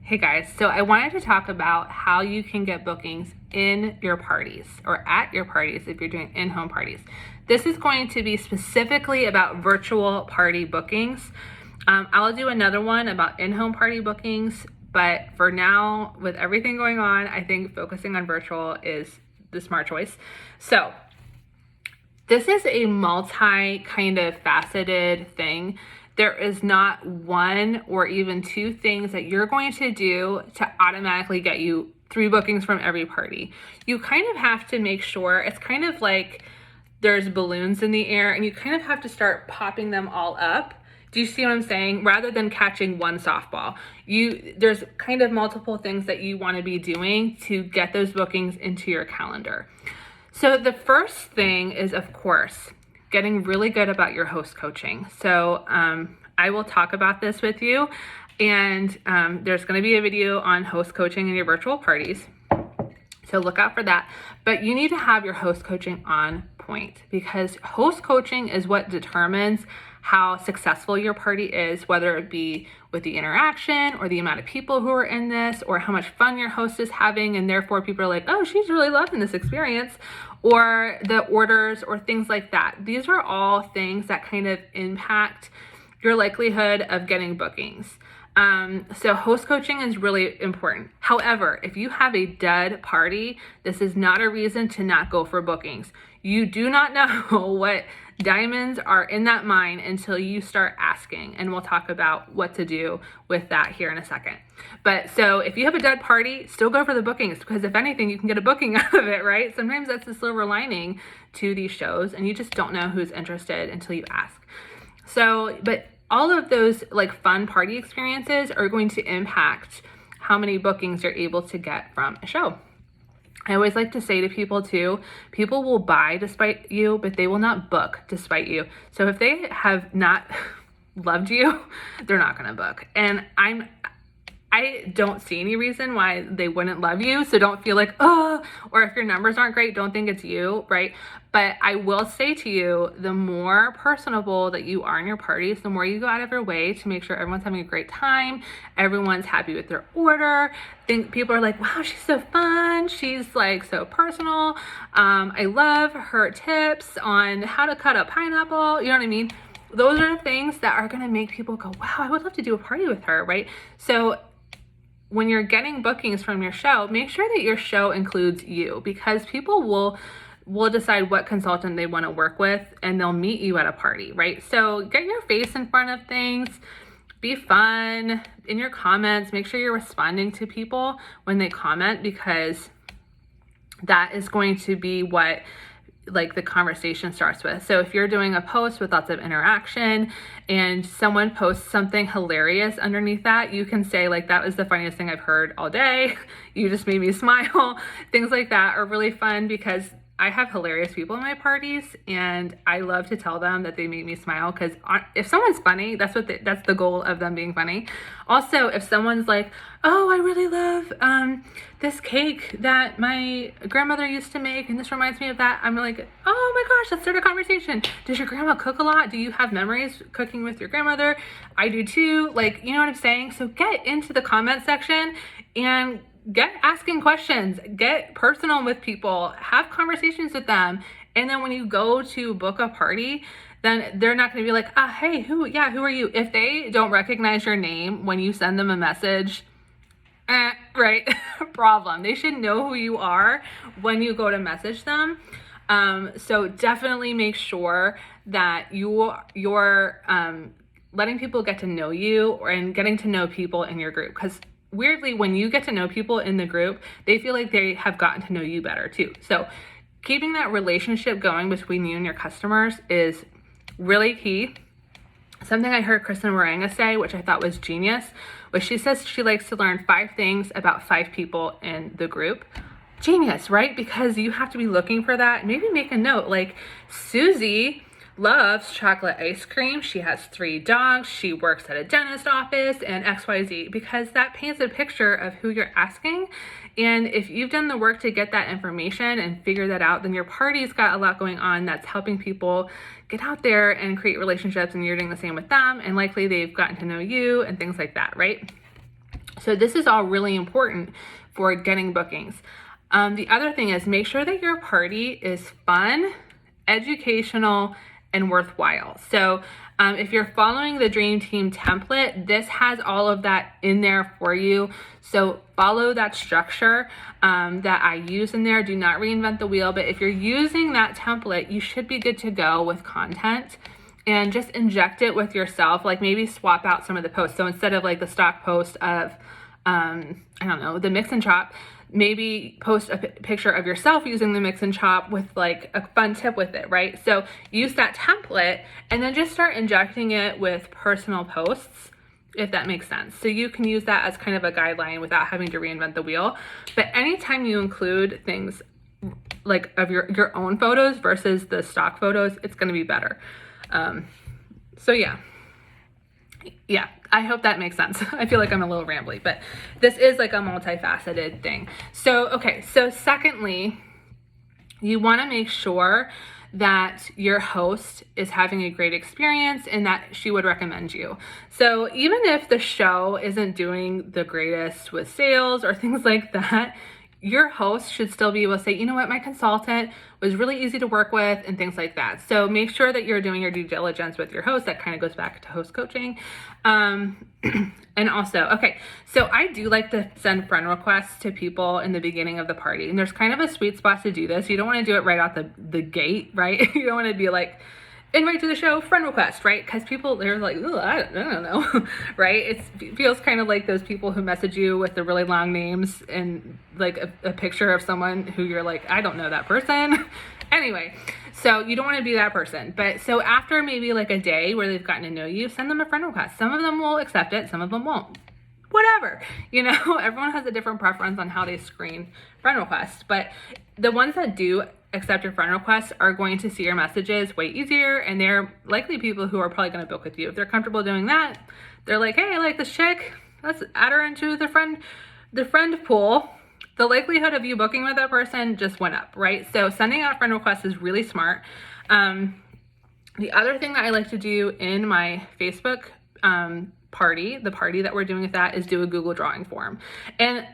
Hey guys, so I wanted to talk about how you can get bookings in your parties or at your parties if you're doing in-home parties. This is going to be specifically about virtual party bookings. I'll do another one about in-home party bookings, but for now, with everything going on, I think focusing on virtual is the smart choice. So this is a multi kind of faceted thing. There is not one or even two things that you're going to do to automatically get you 3 bookings from every party. You kind of have to make sure, it's kind of like there's balloons in the air and you kind of have to start popping them all up. Do you see what I'm saying? Rather than catching one softball, there's kind of multiple things that you want to be doing to get those bookings into your calendar. So the first thing is, of course, getting really good about your host coaching. So I will talk about this with you, and there's going to be a video on host coaching in your virtual parties. So look out for that. But you need to have your host coaching on point, because host coaching is what determines how successful your party is, whether it be with the interaction or the amount of people who are in this, or how much fun your host is having, and therefore people are like, oh, she's really loving this experience, or the orders or things like that. These are all things that kind of impact your likelihood of getting bookings. So host coaching is really important. However, if you have a dud party, this is not a reason to not go for bookings. You do not know what diamonds are in that mine until you start asking, and we'll talk about what to do with that here in a second. But so if you have a dud party, still go for the bookings, because if anything, you can get a booking out of it, right? Sometimes that's the silver lining to these shows, and you just don't know who's interested until you ask. So, but all of those like fun party experiences are going to impact how many bookings you're able to get from a show. I always like to say to people too, people will buy despite you, but they will not book despite you. So if they have not loved you, they're not going to book. And I don't see any reason why they wouldn't love you. So don't feel like, oh, or if your numbers aren't great, don't think it's you, right? But I will say to you, the more personable that you are in your parties, the more you go out of your way to make sure everyone's having a great time, everyone's happy with their order. People are like, wow, she's so fun. She's like so personal. I love her tips on how to cut a pineapple. You know what I mean? Those are things that are going to make people go, wow, I would love to do a party with her, right? So when you're getting bookings from your show, make sure that your show includes you, because people will decide what consultant they want to work with, and they'll meet you at a party, right? So get your face in front of things, be fun in your comments, make sure you're responding to people when they comment, because that is going to be what like the conversation starts with. So if you're doing a post with lots of interaction and someone posts something hilarious underneath that, you can say like, that was the funniest thing I've heard all day. You just made me smile. Things like that are really fun, because I have hilarious people in my parties, and I love to tell them that they made me smile, because if someone's funny, that's the goal of them being funny. Also, if someone's like, oh, I really love this cake that my grandmother used to make, and this reminds me of that, I'm like, oh my gosh, let's start a conversation. Does your grandma cook a lot? Do you have memories cooking with your grandmother? I do too. Like, you know what I'm saying? So get into the comment section and get asking questions, get personal with people, have conversations with them. And then when you go to book a party, then they're not going to be like, hey, who are you? If they don't recognize your name when you send them a message, right, problem. They should know who you are when you go to message them. So definitely make sure that you're letting people get to know you, and getting to know people in your group, because weirdly, when you get to know people in the group, they feel like they have gotten to know you better too. So keeping that relationship going between you and your customers is really key. Something I heard Kristen Moraga say, which I thought was genius, was she says she likes to learn 5 things about 5 people in the group. Genius, right? Because you have to be looking for that. Maybe make a note, like Susie loves chocolate ice cream. She has 3 dogs. She works at a dentist office and XYZ, because that paints a picture of who you're asking. And if you've done the work to get that information and figure that out, then your party's got a lot going on that's helping people get out there and create relationships, and you're doing the same with them, and likely they've gotten to know you and things like that, right? So this is all really important for getting bookings. The other thing is make sure that your party is fun, educational, and worthwhile. So if you're following the Dream Team template, this has all of that in there for you. So follow that structure that I use in there. Do not reinvent the wheel, but if you're using that template, you should be good to go with content. And just inject it with yourself, like maybe swap out some of the posts. So instead of like the stock post of, I don't know, the mix and chop, maybe post a picture of yourself using the mix and chop with like a fun tip with it, right? So use that template and then just start injecting it with personal posts, if that makes sense. So you can use that as kind of a guideline without having to reinvent the wheel. But anytime you include things like of your own photos versus the stock photos, it's going to be better. So yeah, I hope that makes sense. I feel like I'm a little rambly, but this is like a multifaceted thing. So, okay. So secondly, you want to make sure that your host is having a great experience and that she would recommend you. So even if the show isn't doing the greatest with sales or things like that, your host should still be able to say, you know what, my consultant was really easy to work with and things like that. So make sure that you're doing your due diligence with your host. That kind of goes back to host coaching. And also, okay, so I do like to send friend requests to people in the beginning of the party. And there's kind of a sweet spot to do this. You don't want to do it right out the gate, right? You don't want to be like, invite to the show, friend request, right? Because people, they're like, oh, I don't know, right? It feels kind of like those people who message you with the really long names and like a picture of someone who you're like, I don't know that person. Anyway, so you don't want to be that person. But so after maybe like a day where they've gotten to know you, send them a friend request. Some of them will accept it, some of them won't. Whatever, everyone has a different preference on how they screen friend requests, but the ones that do accept your friend requests are going to see your messages way easier, and they're likely people who are probably going to book with you. If they're comfortable doing that, they're like, hey, I like this chick, let's add her into the friend pool. The likelihood of you booking with that person just went up, right? So sending out friend requests is really smart. The other thing that I like to do in my Facebook party, the party that we're doing with that, is do a Google drawing form. And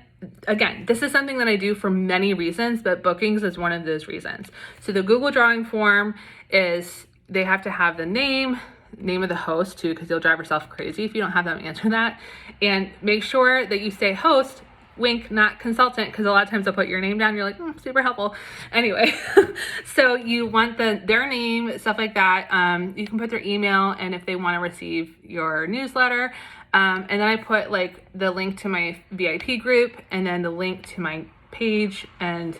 again, this is something that I do for many reasons, but bookings is one of those reasons. So the Google drawing form is, they have to have the name of the host too, because you'll drive yourself crazy if you don't have them answer that. And make sure that you say host, wink, not consultant, because a lot of times they'll put your name down. You're like, super helpful. Anyway, so you want their name, stuff like that. You can put their email and if they want to receive your newsletter. And then I put like the link to my VIP group and then the link to my page and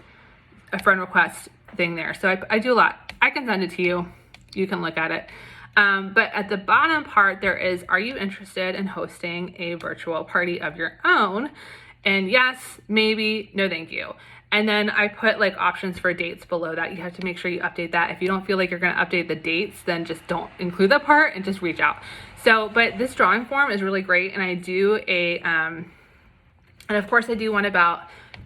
a friend request thing there. So I do a lot. I can send it to you. You can look at it. But at the bottom part, there is, are you interested in hosting a virtual party of your own? And yes, maybe, no thank you. And then I put like options for dates below that. You have to make sure you update that. If you don't feel like you're going to update the dates, then just don't include that part and just reach out. So, but this drawing form is really great. And I do and of course I do one about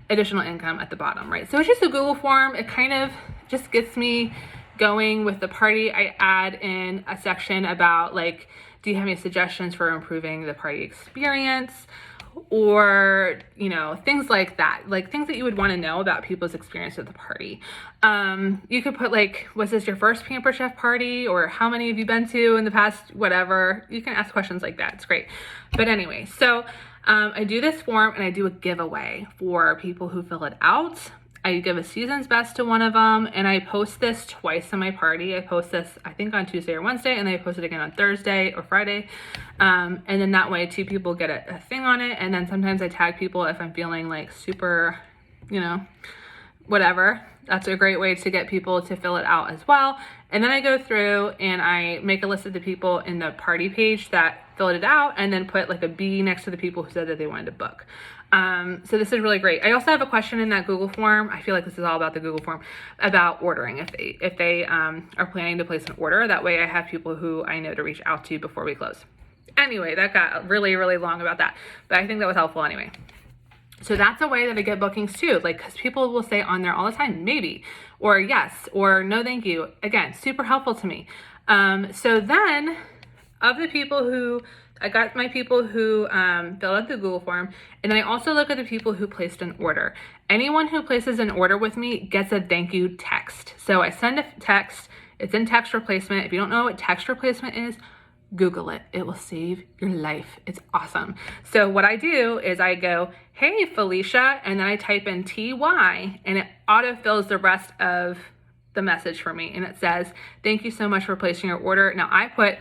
additional income at the bottom, right? So it's just a Google form. It kind of just gets me going with the party. I add in a section about like, do you have any suggestions for improving the party experience? Or, things like that, like things that you would want to know about people's experience at the party. You could put like, was this your first Pampered Chef party, or how many have you been to in the past, whatever. You can ask questions like that. It's great. But anyway, so I do this form and I do a giveaway for people who fill it out. I give a season's best to one of them, and I post this twice on my party. I post this, I think, on Tuesday or Wednesday, and then I post it again on Thursday or Friday. And then that way, 2 people get a thing on it. And then sometimes I tag people if I'm feeling like super, whatever. That's a great way to get people to fill it out as well. And then I go through and I make a list of the people in the party page that filled it out, and then put like a B next to the people who said that they wanted to book. So this is really great. I also have a question in that Google form. I feel like this is all about the Google form, about ordering. If they are planning to place an order, that way I have people who I know to reach out to before we close. Anyway, that got really, really long about that, but I think that was helpful anyway. So that's a way that I get bookings too, like, because people will say on there all the time, maybe, or yes, or no thank you. Again, super helpful to me. So then, of the people who I got my people who filled out the Google form, and then I also look at the people who placed an order. Anyone who places an order with me gets a thank you text. So I send a text. It's in text replacement. If you don't know what text replacement is, Google it. It will save your life. It's awesome. So what I do is I go, hey, Felicia, and then I type in TY, and it autofills the rest of the message for me. And it says, thank you so much for placing your order. Now I put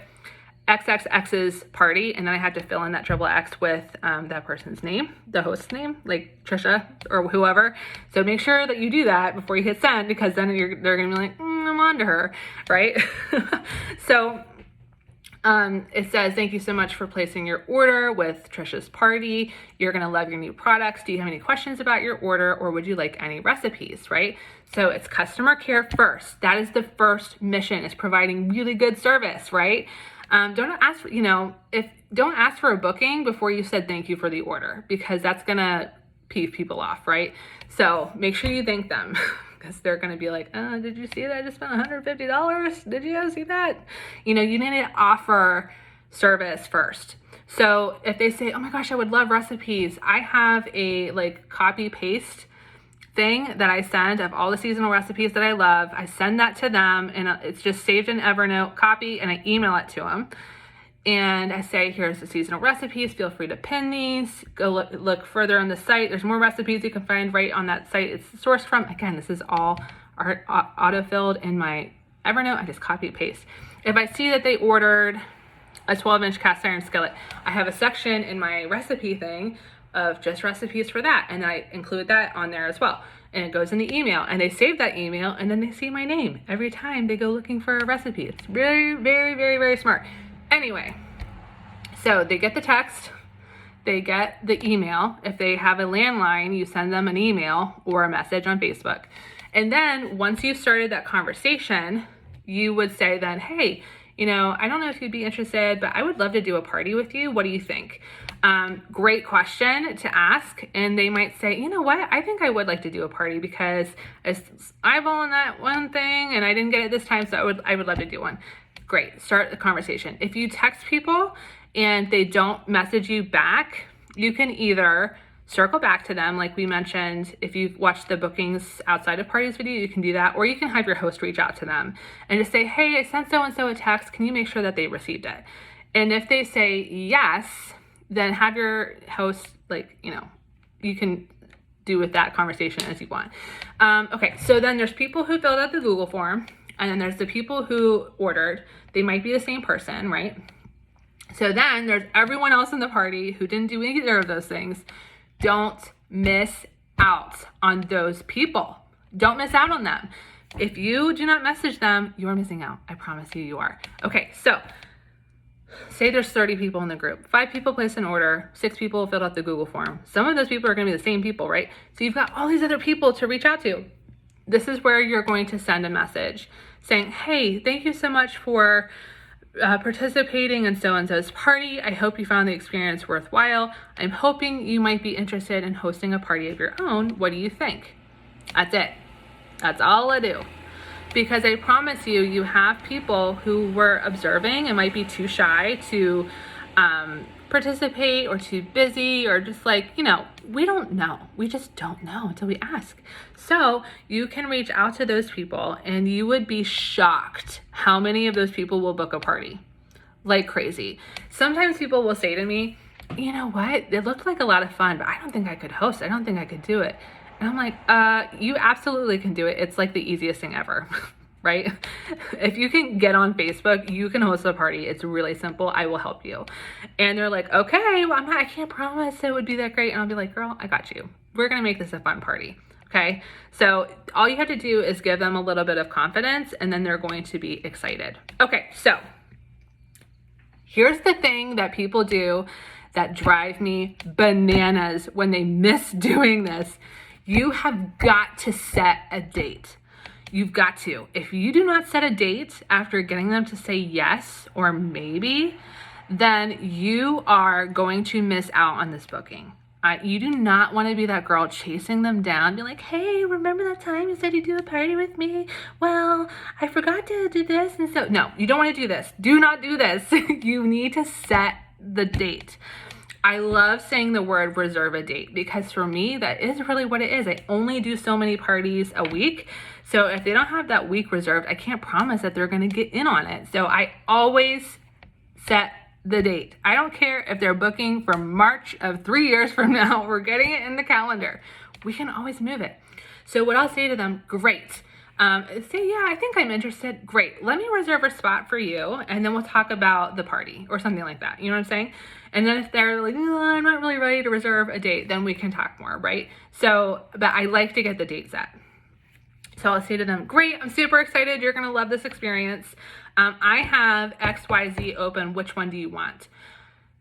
XXX's party, and then I had to fill in that XXX with that person's name, the host's name, like Trisha or whoever. So make sure that you do that before you hit send, because then they're gonna be like, I'm on to her, right? So it says, thank you so much for placing your order with Trisha's party. You're gonna love your new products. Do you have any questions about your order, or would you like any recipes, right? So it's customer care first. That is the first mission, is providing really good service, right? Don't ask for, don't ask for a booking before you said thank you for the order, because that's gonna peeve people off, right? So make sure you thank them, because they're gonna be like, oh, did you see that I just spent $150? Did you see that? You need to offer service first. So if they say, oh my gosh, I would love recipes, I have a copy paste thing that I send of all the seasonal recipes that I love. I send that to them, and it's just saved in Evernote, copy, and I email it to them. And I say, here's the seasonal recipes. Feel free to pin these. Go look further on the site. There's more recipes you can find right on that site it's sourced from. Again, this is all auto-filled in my Evernote. I just copy paste. If I see that they ordered a 12-inch cast iron skillet, I have a section in my recipe thing of just recipes for that, and I include that on there as well, and it goes in the email, and they save that email, and then they see my name every time they go looking for a recipe. It's very, very, very, very smart. Anyway, so they get the text, they get the email. If they have a landline, you send them an email or a message on Facebook, and then once you've started that conversation, you would say then, hey, I don't know if you'd be interested, but I would love to do a party with you. What do you think? Great question to ask. And they might say, you know what? I think I would like to do a party, because I was eyeballing that one thing and I didn't get it this time. So I would love to do one. Great. Start the conversation. If you text people and they don't message you back, you can either circle back to them. Like we mentioned, if you've watched the bookings outside of parties video, you can do that, or you can have your host reach out to them and just say, hey, I sent so-and-so a text. Can you make sure that they received it? And if they say yes, then have your host, you can do with that conversation as you want. Okay, so then there's people who filled out the Google form, and then there's the people who ordered. They might be the same person, right? So then there's everyone else in the party who didn't do either of those things. Don't miss out on those people. Don't miss out on them. If you do not message them, you're missing out. I promise you are. Okay, so say there's 30 people in the group. 5 people placed an order. 6 people filled out the Google form. Some of those people are going to be the same people, right? So you've got all these other people to reach out to. This is where you're going to send a message saying, hey, thank you so much for participating in so-and-so's party. I hope you found the experience worthwhile. I'm hoping you might be interested in hosting a party of your own. What do you think? That's it. That's all I do. Because I promise you, you have people who were observing and might be too shy to participate, or too busy, or just we don't know. We just don't know until we ask. So you can reach out to those people, and you would be shocked how many of those people will book a party like crazy. Sometimes people will say to me, you know what? It looked like a lot of fun, but I don't think I could host. I don't think I could do it. And I'm like, you absolutely can do it. It's like the easiest thing ever. Right? If you can get on Facebook, you can host a party. It's really simple. I will help you. And they're like, okay, well, I can't promise it would be that great. And I'll be like, girl, I got you. We're going to make this a fun party. Okay. So all you have to do is give them a little bit of confidence, and then they're going to be excited. Okay. So here's the thing that people do that drive me bananas when they miss doing this. You have got to set a date. You've got to. If you do not set a date after getting them to say yes or maybe, then you are going to miss out on this booking. You do not want to be that girl chasing them down, be like, hey, remember that time you said you'd do a party with me? Well, I forgot to do this. And so, no, you don't want to do this. Do not do this. You need to set the date. I love saying the word reserve a date because for me, that is really what it is. I only do so many parties a week. So if they don't have that week reserved, I can't promise that they're going to get in on it. So I always set the date. I don't care if they're booking for March of 3 years from now, we're getting it in the calendar. We can always move it. So what I'll say to them, great. Say, yeah, I think I'm interested. Great. Let me reserve a spot for you. And then we'll talk about the party or something like that. You know what I'm saying? And then if they're like, oh, I'm not really ready to reserve a date, then we can talk more, right? So, but I like to get the date set. So I'll say to them, great, I'm super excited. You're going to love this experience. I have XYZ open. Which one do you want?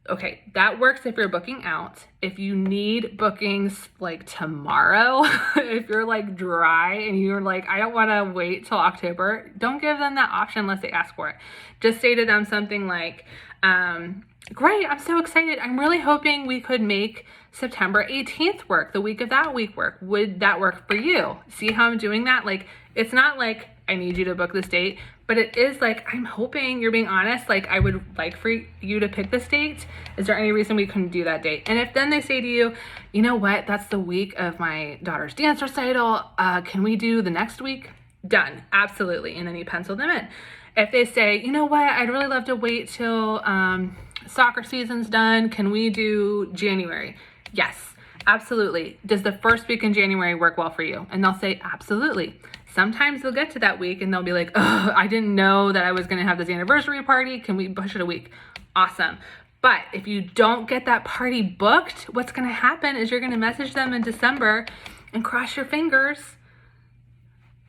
Okay, that works if you're booking out. If you need bookings like tomorrow, if you're like dry and you're like, I don't want to wait till October, don't give them that option unless they ask for it. Just say to them something like, great, I'm so excited. I'm really hoping we could make September 18th work, the week of that week work. Would that work for you? See how I'm doing that? Like, it's not like I need you to book this date, but it is like, I'm hoping you're being honest. Like, I would like for you to pick this date. Is there any reason we couldn't do that date? And if then they say to you, you know what, that's the week of my daughter's dance recital. Can we do the next week? Done. Absolutely. And then you pencil them in. If they say, you know what, I'd really love to wait till soccer season's done. Can we do January? Yes, absolutely. Does the first week in January work well for you? And they'll say, absolutely. Sometimes they'll get to that week and they'll be like, oh, I didn't know that I was going to have this anniversary party. Can we push it a week? Awesome. But if you don't get that party booked, what's going to happen is you're going to message them in December and cross your fingers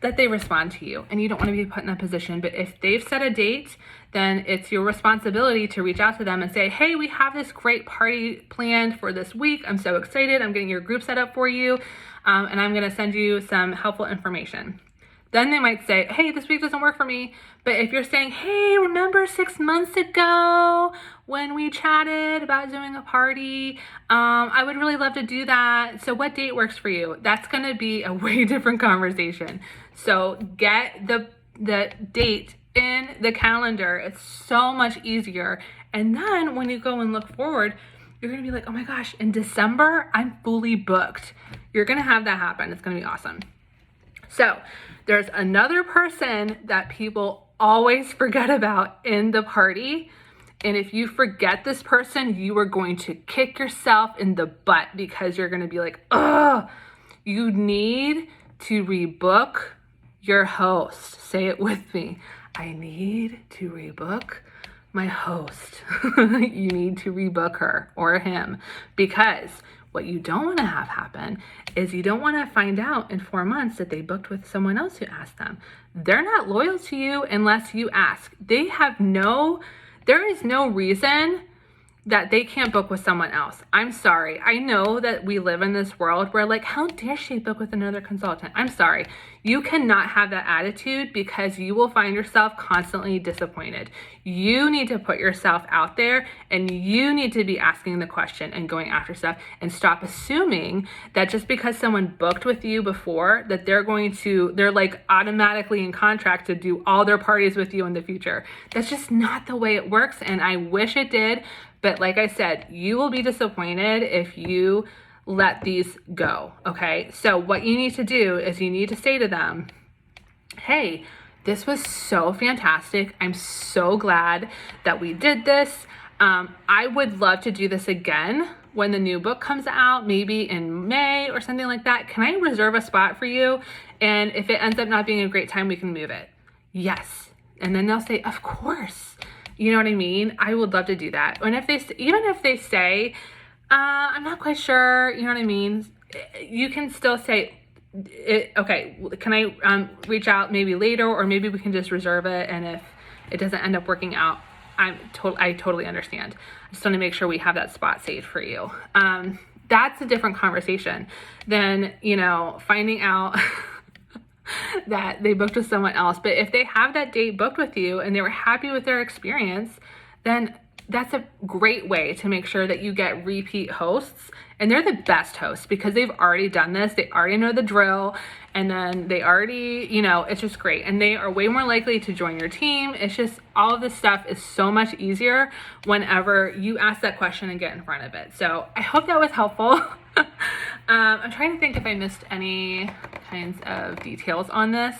that they respond to you, and you don't want to be put in that position. But if they've set a date, then it's your responsibility to reach out to them and say, hey, we have this great party planned for this week. I'm so excited. I'm getting your group set up for you. And I'm going to send you some helpful information. Then they might say, hey, this week doesn't work for me. But if you're saying, hey, remember 6 months ago when we chatted about doing a party? I would really love to do that. So what date works for you? That's going to be a way different conversation. So get the date in the calendar. It's so much easier. And then when you go and look forward, you're going to be like, oh my gosh, in December, I'm fully booked. You're going to have that happen. It's going to be awesome. So there's another person that people always forget about in the party. And if you forget this person, you are going to kick yourself in the butt because you're going to be like, oh, you need to rebook your host. Say it with me. I need to rebook my host. You need to rebook her or him, because what you don't want to have happen is you don't want to find out in 4 months that they booked with someone else who asked them. They're not loyal to you unless you ask. There is no reason that they can't book with someone else. I'm sorry. I know that we live in this world where like, how dare she book with another consultant? I'm sorry. You cannot have that attitude because you will find yourself constantly disappointed. You need to put yourself out there and you need to be asking the question and going after stuff, and stop assuming that just because someone booked with you before that they're like automatically in contract to do all their parties with you in the future. That's just not the way it works. And I wish it did. But like I said, you will be disappointed if you let these go, okay? So what you need to do is you need to say to them, hey, this was so fantastic. I'm so glad that we did this. I would love to do this again when the new book comes out, maybe in May or something like that. Can I reserve a spot for you? And if it ends up not being a great time, we can move it. Yes. And then they'll say, of course. You know what I mean? I would love to do that. And even if they say, I'm not quite sure, you know what I mean? You can still say, okay, can I reach out maybe later, or maybe we can just reserve it. And if it doesn't end up working out, I totally understand. I just want to make sure we have that spot saved for you. That's a different conversation than, finding out that they booked with someone else. But if they have that date booked with you and they were happy with their experience, then that's a great way to make sure that you get repeat hosts. And they're the best hosts because they've already done this. They already know the drill, and then they already, you know, it's just great. And they are way more likely to join your team. It's just, all of this stuff is so much easier whenever you ask that question and get in front of it. So I hope that was helpful. I'm trying to think if I missed any kinds of details on this.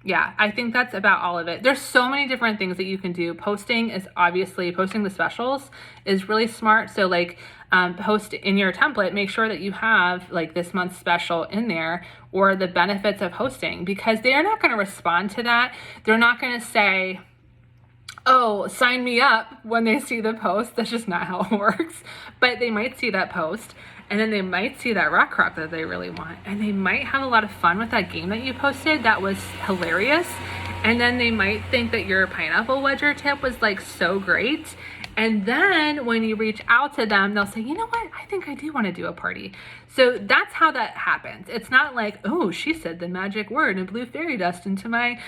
Yeah, I think that's about all of it. There's so many different things that you can do. Posting the specials is really smart. So like, post in your template, make sure that you have like this month's special in there, or the benefits of hosting, because they're not going to respond to that. They're not going to say, oh, sign me up when they see the post. That's just not how it works. But they might see that post, and then they might see that rock crop that they really want, and they might have a lot of fun with that game that you posted that was hilarious, and then they might think that your pineapple wedger tip was like so great. And then when you reach out to them, they'll say, you know what, I think I do want to do a party. So that's how that happens. It's not like, oh, she said the magic word and blew fairy dust into my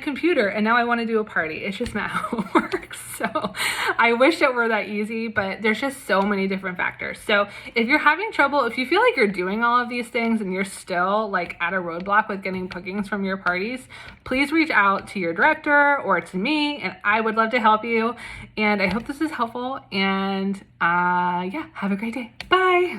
computer, and now I want to do a party. It's just not how it works. So I wish it were that easy, but there's just so many different factors. So if you're having trouble, if you feel like you're doing all of these things and you're still like at a roadblock with getting bookings from your parties, please reach out to your director or to me, and I would love to help you. And I hope this is helpful, and yeah, have a great day. Bye.